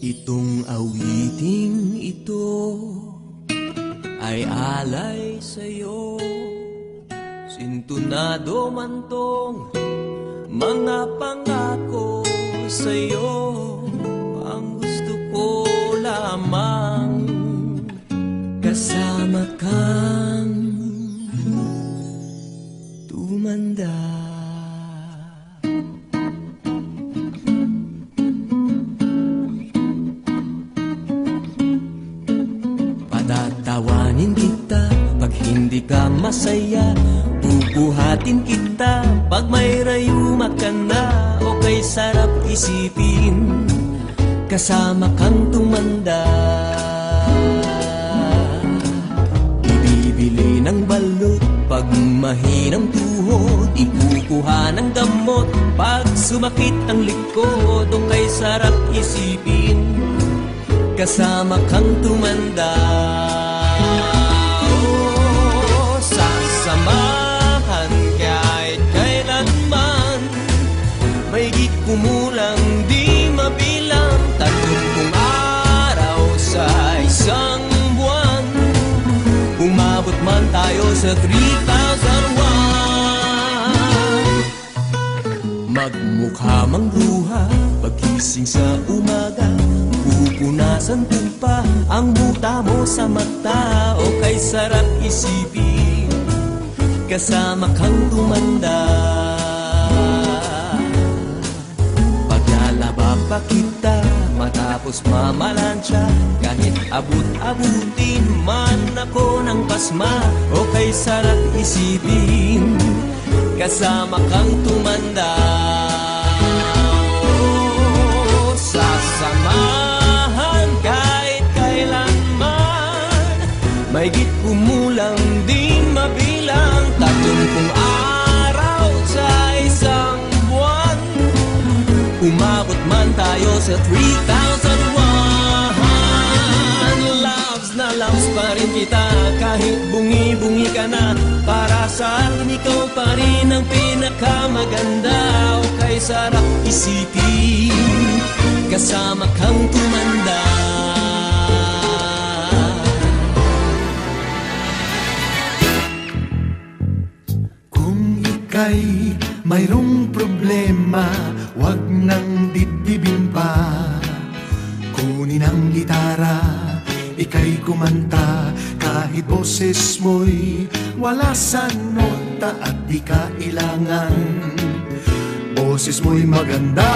Itong awiting ito ay alay sa'yo, sintunado man tong mga pangako sa'yo. Ang gusto ko lamang kasama kang tumanda. Patatawanin kita pag hindi ka masaya, bubuhatin kita pag may rayuma ka na. O kay sarap isipin kasama kang tumanda. Ibibili ng balot pag mahinang tuhod, ikukuha ng gamot pag sumakit ang likod. O kay sarap isipin kasama kang tumanda. Oh, sasamahan kahit kailanman, maigit kumulang di mabilang, 30 araw sa isang buwan. Umabot man tayo sa 3,001. Magmukha mang luha pagising sa umaga, pupunasan ko pa ang buta mo sa mata. O kay sarap isipin kasama kang tumanda. Paglalaba pa kita matapos mamalansya, kahit abut-abutin man ako ng pasma. O kay sarap isipin kasama kang tumanda. Oh, sasamahan kahit kailanman, maigit kumulang di mabilang, 30 araw sa isang buwan. Umabot man tayo sa 3,001. Loves na loves pa rin kita kahit bungi-bungi ka na. Para sa akin ikaw pa rin ang pinakamaganda. O kay sarap isipin kasama kang tumanda. Kung ika'y mayroong problema, wag nang dibdibin pa. Kunin ang gitara, ika'y kumanta, kahit boses mo'y wala sa nota at di kailangan. Boses mo'y maganda,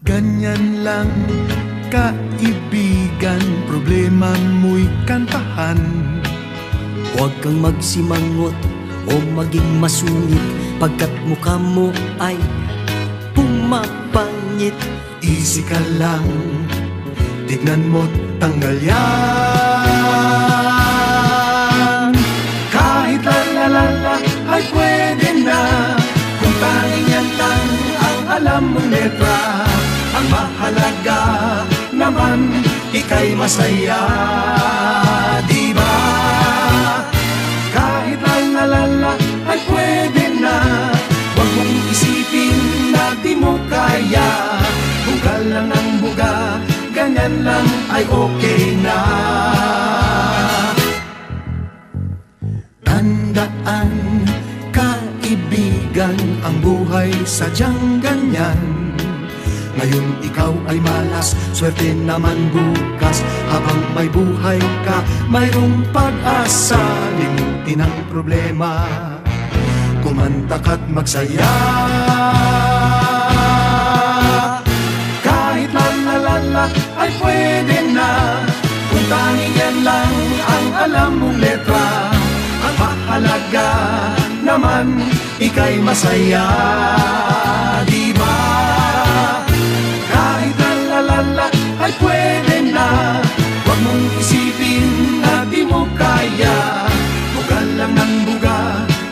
ganyan lang kaibigan, problema mo'y kantahan. Huwag kang magsimangot o maging masungit, pagkat mukha mo ay pumapangit. Easy ka lang, tignan mo't tanggal yan. Kahit la-la-la-la ay pwede na, kung tanging yan lang ang alam mong letra. Ang mahalaga naman, ika'y masaya, di ba? Kahit la-la-la-la ay pwede na, huwag mong isipin na di mo kaya. Buga lang ang buga, ganyan lang ay okay na. Tandaan, kaibigan, ang buhay sadyang ganyan. Ngayon ikaw ay malas, swerte naman bukas. Habang may buhay ka, mayroong pag-asa. Limutin ang problema, kumanta ka't magsaya. Kahit la-la-la-la ay pwede na, kung tanging yan lang ang alam mong letra. Ang mahalaga naman, ika'y masaya, di ba? Kahit la-la-la-la ay pwede na, huwag mong isipin na di mo kaya. Buga lang ng buga,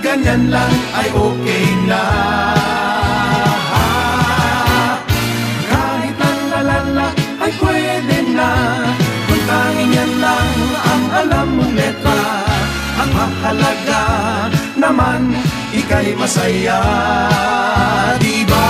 ganyan lang ay okay na. Kahit la-la-la-la ay pwede na, kung tanging yan lang ang alam mong letra. Ang mahalaga naman, ika'y masaya, di ba?